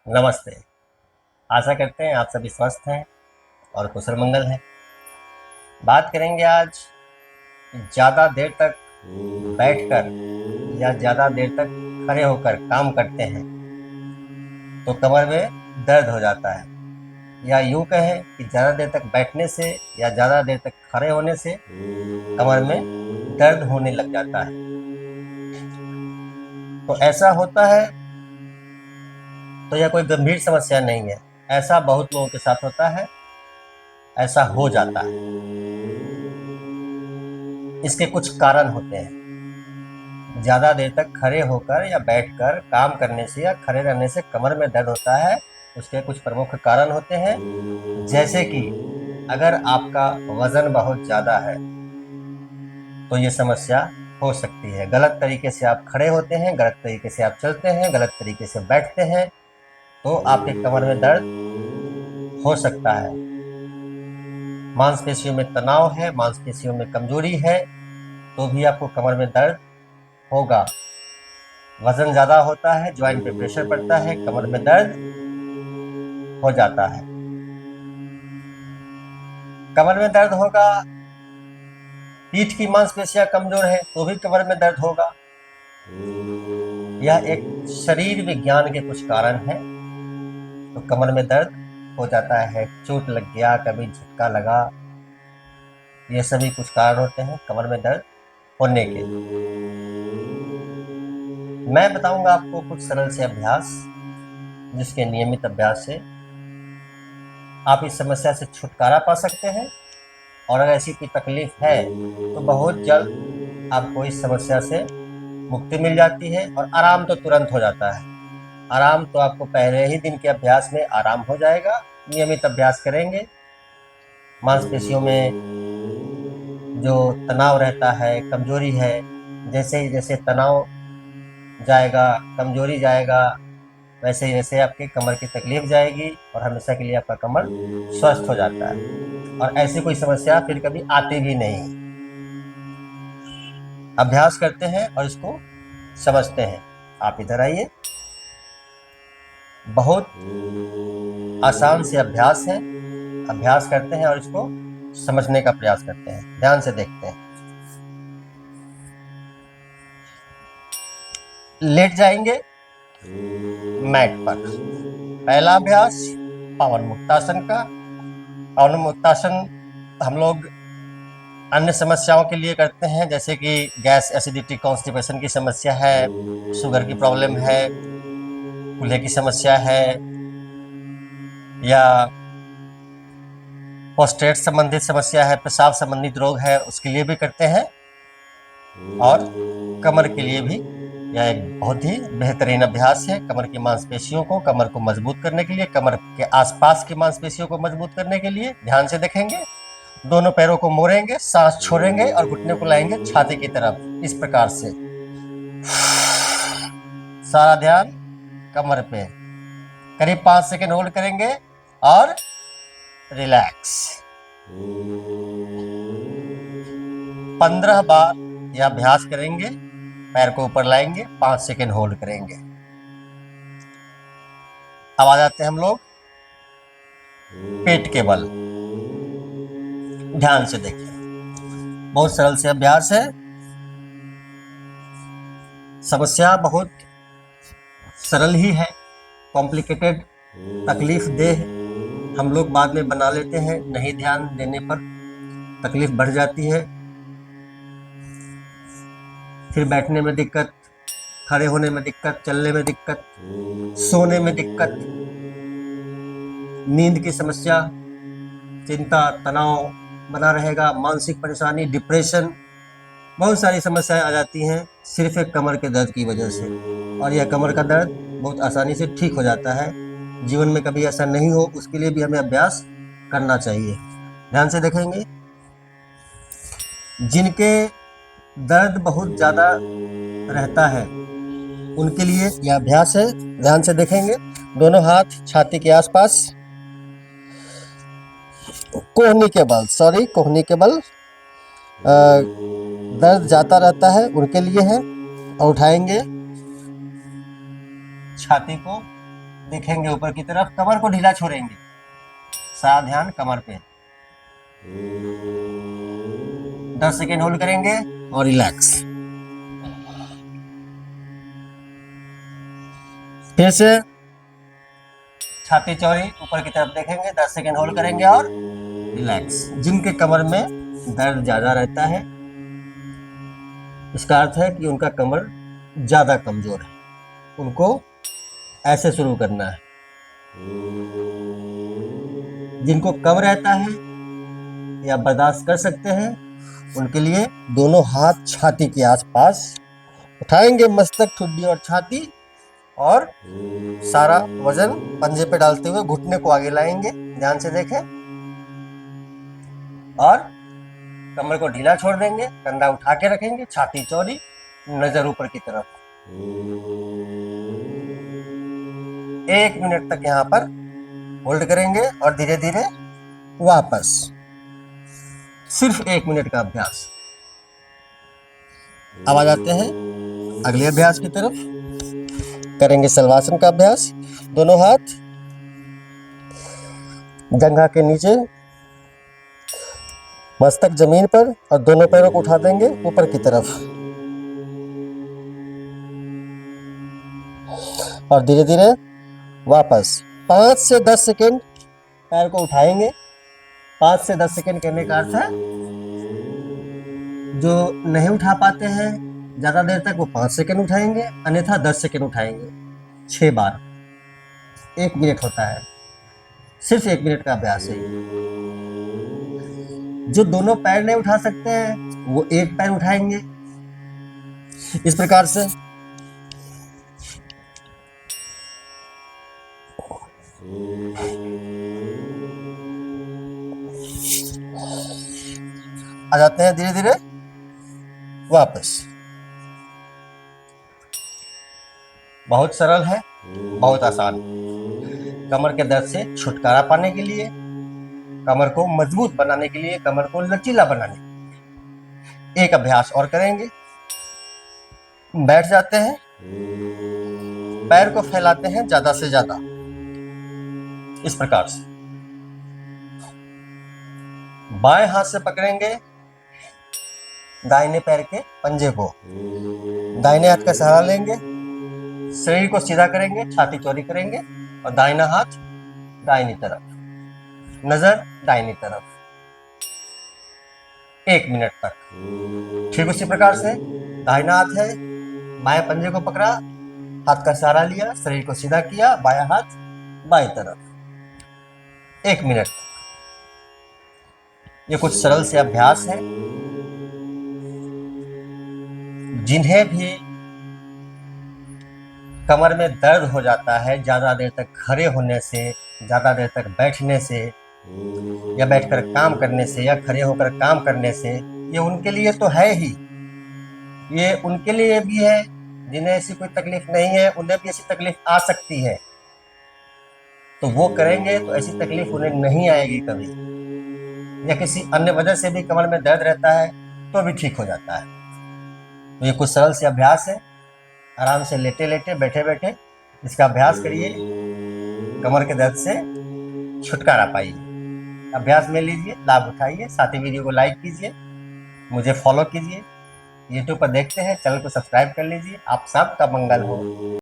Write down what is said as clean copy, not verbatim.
नमस्ते। आशा करते हैं आप सभी स्वस्थ हैं और कुशल मंगल हैं। बात करेंगे आज ज़्यादा देर तक बैठकर या ज़्यादा देर तक खड़े होकर काम करते हैं तो कमर में दर्द हो जाता है, या यूँ कहें कि ज़्यादा देर तक बैठने से या ज़्यादा देर तक खड़े होने से कमर में दर्द होने लग जाता है। तो ऐसा होता है तो यह कोई गंभीर समस्या नहीं है। ऐसा बहुत लोगों के साथ होता है, ऐसा हो जाता है। इसके कुछ कारण होते हैं। ज़्यादा देर तक खड़े होकर या बैठकर काम करने से या खड़े रहने से कमर में दर्द होता है। उसके कुछ प्रमुख कारण होते हैं, जैसे कि अगर आपका वजन बहुत ज़्यादा है तो ये समस्या हो सकती है। गलत तरीके से आप खड़े होते हैं, गलत तरीके से आप चलते हैं, गलत तरीके से बैठते हैं तो आपके कमर में दर्द हो सकता है। मांसपेशियों में तनाव है, मांसपेशियों में कमजोरी है तो भी आपको कमर में दर्द होगा। वजन ज्यादा होता है, ज्वाइंट पे प्रेशर पड़ता है, कमर में दर्द हो जाता है। कमर में दर्द होगा। पीठ की मांसपेशियां कमजोर है तो भी कमर में दर्द होगा। यह एक शरीर विज्ञान के कुछ कारण है। तो कमर में दर्द हो जाता है, चोट लग गया, कभी झटका लगा, ये सभी कुछ कारण होते हैं कमर में दर्द होने के। मैं बताऊंगा आपको कुछ सरल से अभ्यास, जिसके नियमित अभ्यास से आप इस समस्या से छुटकारा पा सकते हैं। और अगर ऐसी कोई तकलीफ है तो बहुत जल्द आपको इस समस्या से मुक्ति मिल जाती है और आराम तो तुरंत हो जाता है। आराम तो आपको पहले ही दिन के अभ्यास में आराम हो जाएगा। नियमित अभ्यास करेंगे, मांसपेशियों में जो तनाव रहता है, कमजोरी है, जैसे ही जैसे तनाव जाएगा, कमजोरी जाएगा, वैसे ही वैसे आपके कमर की तकलीफ जाएगी और हमेशा के लिए आपका कमर स्वस्थ हो जाता है और ऐसी कोई समस्या फिर कभी आती भी नहीं। अभ्यास करते हैं और इसको समझते हैं। आप इधर आइए। बहुत आसान से अभ्यास है। अभ्यास करते हैं और इसको समझने का प्रयास करते हैं। ध्यान से देखते हैं। लेट जाएंगे मैट पर। पहला अभ्यास पवन मुक्तासन का। पवन मुक्तासन हम लोग अन्य समस्याओं के लिए करते हैं, जैसे कि गैस एसिडिटी कॉन्स्टिपेशन की समस्या है, शुगर की प्रॉब्लम है, कूल्हे की समस्या है, या प्रोस्टेट संबंधित समस्या है, पेशाब संबंधित रोग है, उसके लिए भी करते हैं। और कमर के लिए भी यह एक बहुत ही बेहतरीन अभ्यास है। कमर की मांसपेशियों को, कमर को मजबूत करने के लिए, कमर के आसपास की मांसपेशियों को मजबूत करने के लिए। ध्यान से देखेंगे। दोनों पैरों को मोड़ेंगे, सांस छोड़ेंगे और घुटने को लाएंगे छाती की तरफ, इस प्रकार से। सारा ध्यान कमर पे। करीब 5 सेकंड होल्ड करेंगे और रिलैक्स। 15 बार यह अभ्यास करेंगे। पैर को ऊपर लाएंगे, 5 सेकंड होल्ड करेंगे। अब आ जाते हैं हम लोग पेट के बल। ध्यान से देखिए, बहुत सरल से अभ्यास है। समस्या बहुत सरल ही है। कॉम्प्लिकेटेड, तकलीफ देह हम लोग बाद में बना लेते हैं। नहीं ध्यान देने पर तकलीफ बढ़ जाती है। फिर बैठने में दिक्कत, खड़े होने में दिक्कत, चलने में दिक्कत, सोने में दिक्कत, नींद की समस्या, चिंता, तनाव बना रहेगा, मानसिक परेशानी, डिप्रेशन, बहुत सारी समस्याएं आ जाती हैं सिर्फ एक कमर के दर्द की वजह से। और यह कमर का दर्द बहुत आसानी से ठीक हो जाता है। जीवन में कभी ऐसा नहीं हो, उसके लिए भी हमें अभ्यास करना चाहिए। ध्यान से देखेंगे। जिनके दर्द बहुत ज़्यादा रहता है उनके लिए यह अभ्यास है। ध्यान से देखेंगे। दोनों हाथ छाती के आसपास, कोहनी के बल, कोहनी के बल। दर्द जाता रहता है उनके लिए है। और उठाएंगे छाती को देखेंगे ऊपर की तरफ, कमर को ढीला छोड़ेंगे, सारा ध्यान कमर पे। 10 सेकेंड होल्ड करेंगे और रिलैक्स। फिर से छाती चौड़ी ऊपर की तरफ देखेंगे, 10 सेकेंड होल्ड करेंगे और रिलैक्स। जिनके कमर में दर्द ज्यादा रहता है, इसका अर्थ है कि उनका कमर ज्यादा कमजोर है, उनको ऐसे शुरू करना है। जिनको कम रहता है या बर्दाश्त कर सकते हैं, उनके लिए दोनों हाथ छाती के आसपास उठाएंगे, मस्तक, ठुड्डी और छाती, और सारा वजन पंजे पे डालते हुए घुटने को आगे लाएंगे। ध्यान से देखें, और कमर को ढीला छोड़ देंगे, कंधा उठा के रखेंगे, छाती चौड़ी, नजर ऊपर की तरफ। 1 मिनट तक यहाँ पर होल्ड करेंगे और धीरे धीरे वापस। सिर्फ 1 मिनट का अभ्यास। अब आ जाते हैं अगले अभ्यास की तरफ। करेंगे शलवासन का अभ्यास। दोनों हाथ जंघा के नीचे, मस्तक जमीन पर, और दोनों पैरों को उठा देंगे ऊपर की तरफ, और धीरे धीरे वापस। 5 से 10 सेकेंड पैर को उठाएंगे। 5 से 10 सेकेंड करने का अर्थ है, जो नहीं उठा पाते हैं ज्यादा देर तक, वो 5 सेकेंड उठाएंगे, अन्यथा 10 सेकेंड उठाएंगे। 6 बार 1 मिनट होता है। सिर्फ 1 मिनट का अभ्यास है। जो दोनों पैर नहीं उठा सकते हैं, वो एक पैर उठाएंगे इस प्रकार से। आ जाते हैं धीरे धीरे वापस। बहुत सरल है, बहुत आसान। कमर के दर्द से छुटकारा पाने के लिए, कमर को मजबूत बनाने के लिए, कमर को लचीला बनाने के लिए एक अभ्यास और करेंगे। बैठ जाते हैं, पैर को फैलाते हैं ज्यादा से ज्यादा, इस प्रकार से। बाएं हाथ से पकड़ेंगे दाहिने पैर के पंजे को, दाहिने हाथ का सहारा लेंगे, शरीर को सीधा करेंगे, छाती चौड़ी करेंगे, और दाहिना हाथ दाहिनी तरफ, नजर दाहिनी तरफ। 1 मिनट तक। ठीक उसी प्रकार से दाहिना हाथ है, बाएं पंजे को पकड़ा, हाथ का सहारा लिया, शरीर को सीधा किया, बायां हाथ बाएं तरफ। 1 मिनट तक। ये कुछ सरल से अभ्यास है। जिन्हें भी कमर में दर्द हो जाता है ज्यादा देर तक खड़े होने से, ज्यादा देर तक बैठने से, या बैठकर काम करने से, या खड़े होकर काम करने से, ये उनके लिए तो है ही, ये उनके लिए भी है जिन्हें ऐसी कोई तकलीफ नहीं है, उन्हें भी ऐसी तकलीफ आ सकती है। तो वो करेंगे तो ऐसी तकलीफ उन्हें नहीं आएगी कभी, या किसी अन्य वजह से भी कमर में दर्द रहता है तो भी ठीक हो जाता है। तो ये कुछ सरल से अभ्यास है। आराम से लेटे लेटे, बैठे बैठे इसका अभ्यास करिए, कमर के दर्द से छुटकारा पाइए। अभ्यास में लीजिए, लाभ उठाइए। साथ ही वीडियो को लाइक कीजिए, मुझे फॉलो कीजिए। यूट्यूब पर देखते हैं, चैनल को सब्सक्राइब कर लीजिए। आप सबका मंगल हो।